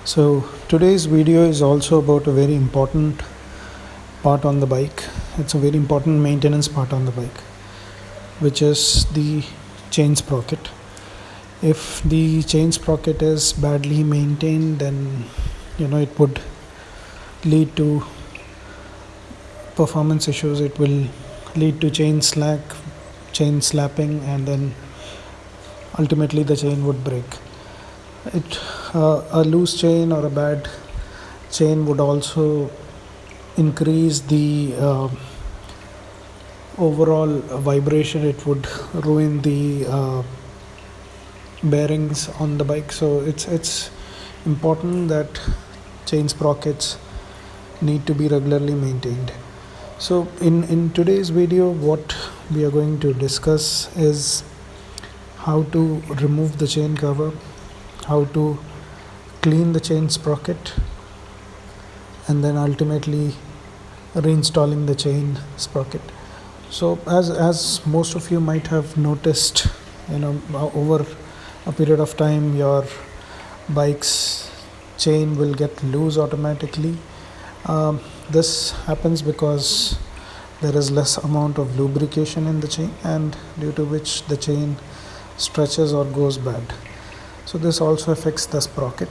So today's video is also about a very important part on the bike. It's a very important maintenance part on the bike, which is the chain sprocket. If the chain sprocket is badly maintained, then it would lead to performance issues. It will lead to chain slack, chain slapping, and then ultimately the chain would break. A loose chain or a bad chain would also increase the overall vibration. It would ruin the bearings on the bike. So it's important that chain sprockets need to be regularly maintained. So in today's video, what we are going to discuss is how to remove the chain cover, how to clean the chain sprocket, and then ultimately reinstalling the chain sprocket. So as most of you might have noticed, over a period of time your bike's chain will get loose automatically. This happens because there is less amount of lubrication in the chain, and due to which the chain stretches or goes bad. So this also affects the sprocket.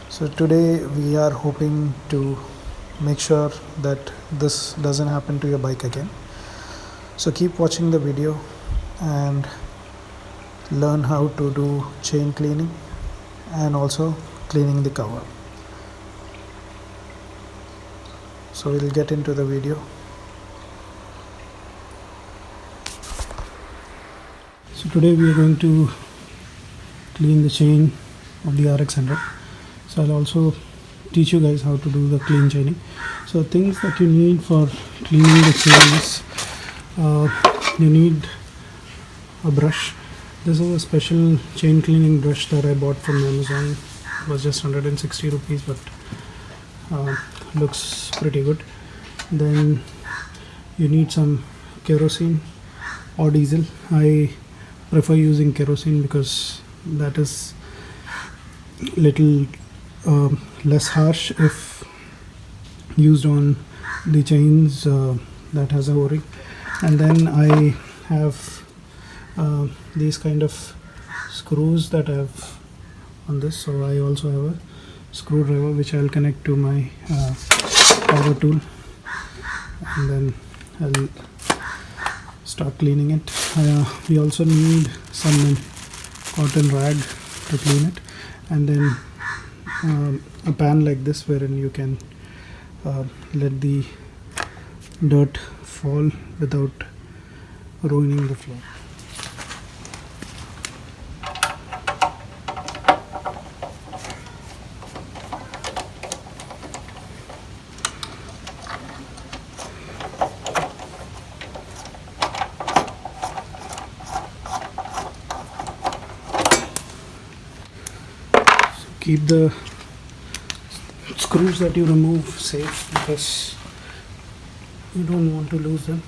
So today we are hoping to make sure that this doesn't happen to your bike again. So keep watching the video and learn how to do chain cleaning and also cleaning the cover. So we'll get into the video. So today we are going to clean the chain of the RX100. So I'll also teach you guys how to do the clean chaining. So things that you need for cleaning the chain is you need a brush. This is a special chain cleaning brush that I bought from Amazon. It was just 160 rupees, but looks pretty good. Then you need some kerosene or diesel. I prefer using kerosene because that is little less harsh if used on the chains that has a o-ring. And then I have these kind of screws that I have on this. So I also have a screwdriver which I'll connect to my power tool, and then I'll start cleaning it. We also need some cotton rag to clean it, and then a pan like this wherein you can let the dirt fall without ruining the floor. Keep the screws that you remove safe because you don't want to lose them.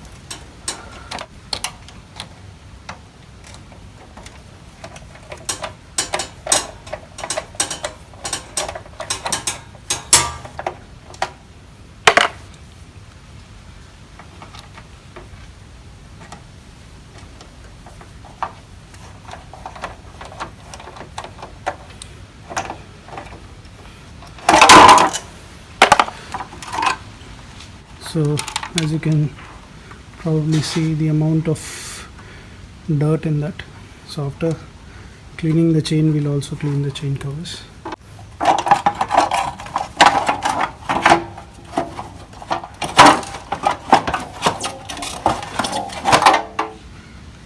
So as you can probably see the amount of dirt in that. So after cleaning the chain, we'll also clean the chain covers.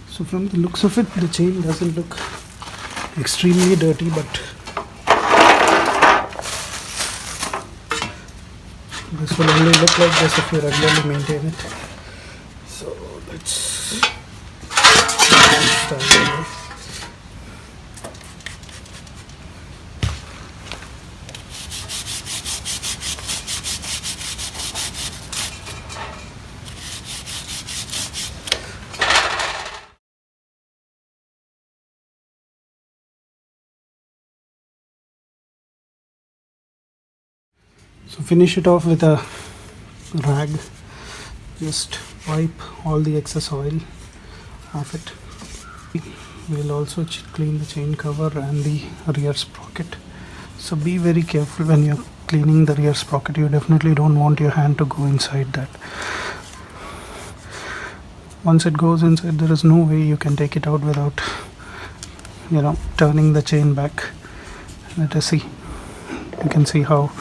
So from the looks of it, the chain doesn't look extremely dirty, but this will only look like this if you regularly maintain it. So let's start. So finish it off with a rag. Just wipe all the excess oil off it. We'll also clean the chain cover and the rear sprocket. So be very careful when you're cleaning the rear sprocket. You definitely don't want your hand to go inside that. Once it goes inside, there is no way you can take it out without, turning the chain back. Let us see. You can see how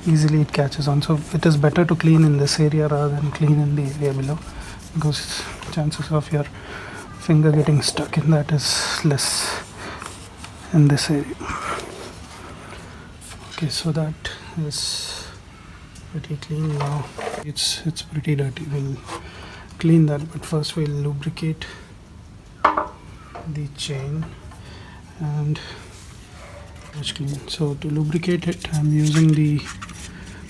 easily it catches on. So it is better to clean in this area rather than clean in the area below, because chances of your finger getting stuck in that is less in this area. Okay, so that is pretty clean now. It's pretty dirty. We'll clean that, but first we'll lubricate the chain and clean. So to lubricate it, I'm using the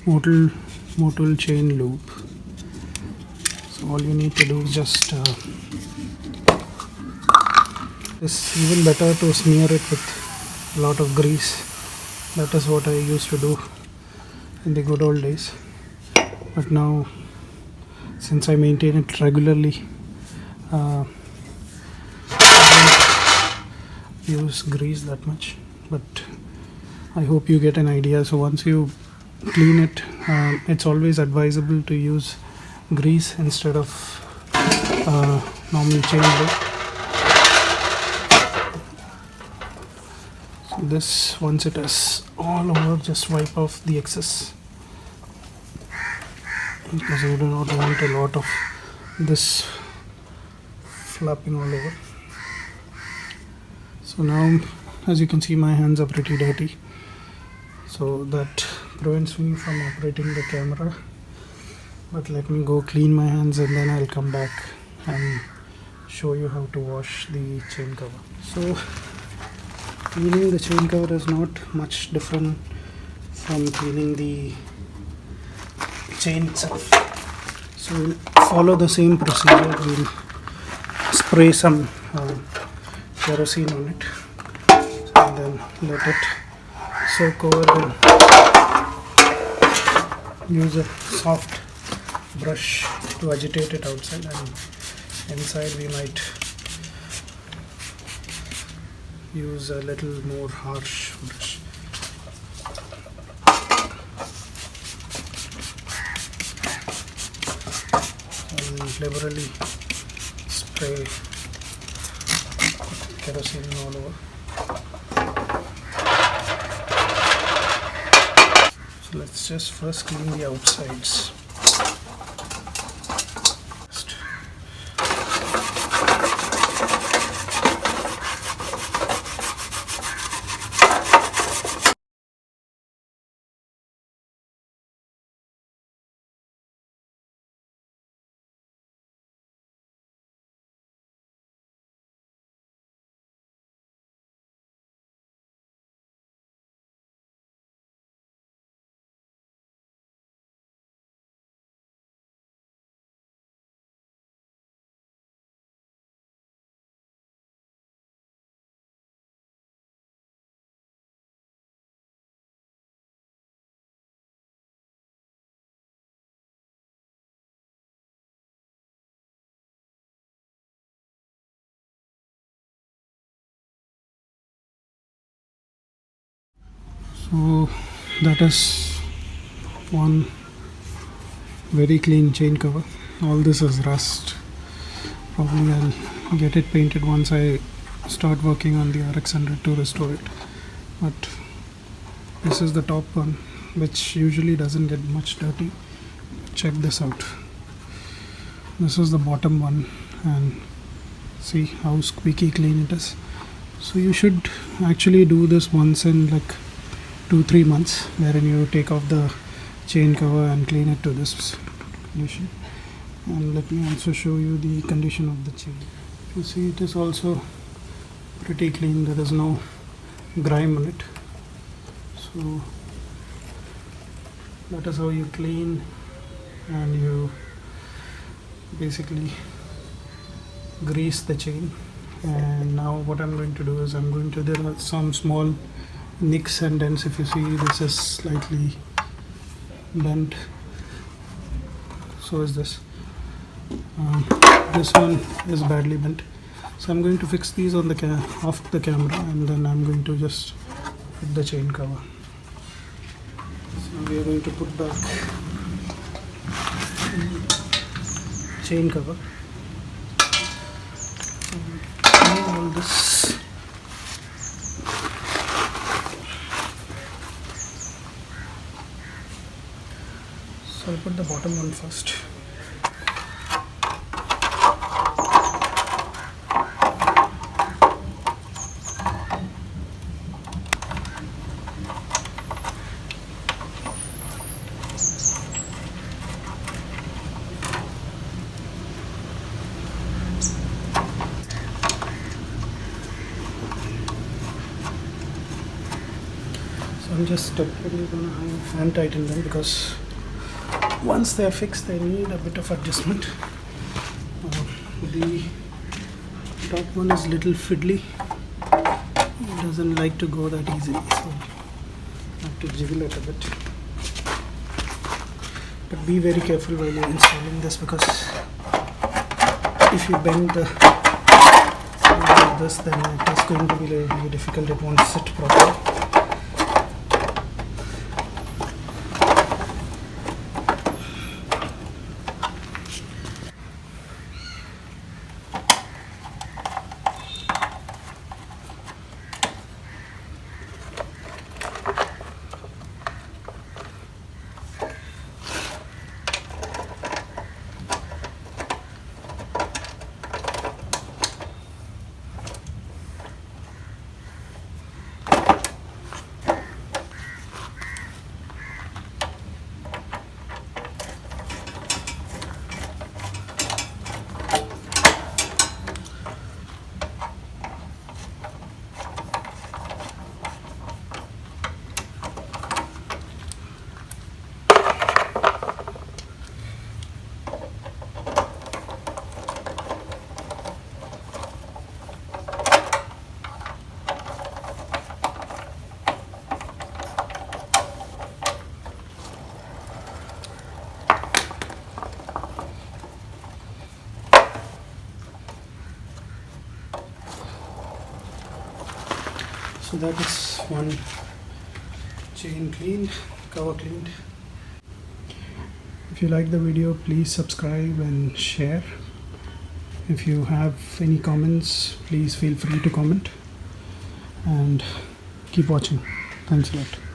Motul chain lube. So all you need to do is just it's even better to smear it with a lot of grease. That is what I used to do in the good old days, but now since I maintain it regularly, I don't use grease that much. But I hope you get an idea. So once you clean it, it's always advisable to use grease instead of normal chain lube. So this, once it is all over, just wipe off the excess, because I do not want a lot of this flapping all over. So now, as you can see, my hands are pretty dirty, so that prevents me from operating the camera. But let me go clean my hands and then I'll come back and show you how to wash the chain cover. So cleaning the chain cover is not much different from cleaning the chain itself. So we'll follow the same procedure. We'll spray some kerosene on it and then let it soak over, and use a soft brush to agitate it outside, and inside we might use a little more harsh brush. And liberally spray kerosene all over. So let's just first clean the outsides. So that is one very clean chain cover. All this is rust. Probably I'll get it painted once I start working on the RX 100 to restore it. But this is the top one, which usually doesn't get much dirty. Check this out. This is the bottom one, and see how squeaky clean it is. So you should actually do this once in like 2-3 months, wherein you take off the chain cover and clean it to this condition. And let me also show you the condition of the chain. You see, it is also pretty clean. There is no grime on it. So that is how you clean, and you basically grease the chain. And now what I'm going to do is there are some small nicks and dents. If you see, this is slightly bent, so is this. This one is badly bent, so I'm going to fix these on the off the camera, and then I'm going to just fit the chain cover. So we are going to put back chain cover. All this. So I'll put the bottom one first. So I'm just temporarily gonna hand tighten them, because once they are fixed they need a bit of adjustment. The top one is little fiddly, it doesn't like to go that easily, so I have to jiggle it a bit. But be very careful while you're installing this, because if you bend the like this, then it is going to be really difficult. It won't sit properly. So that is one chain cleaned, cover cleaned. If you like the video, please subscribe and share. If you have any comments, please feel free to comment, and keep watching. Thanks a lot.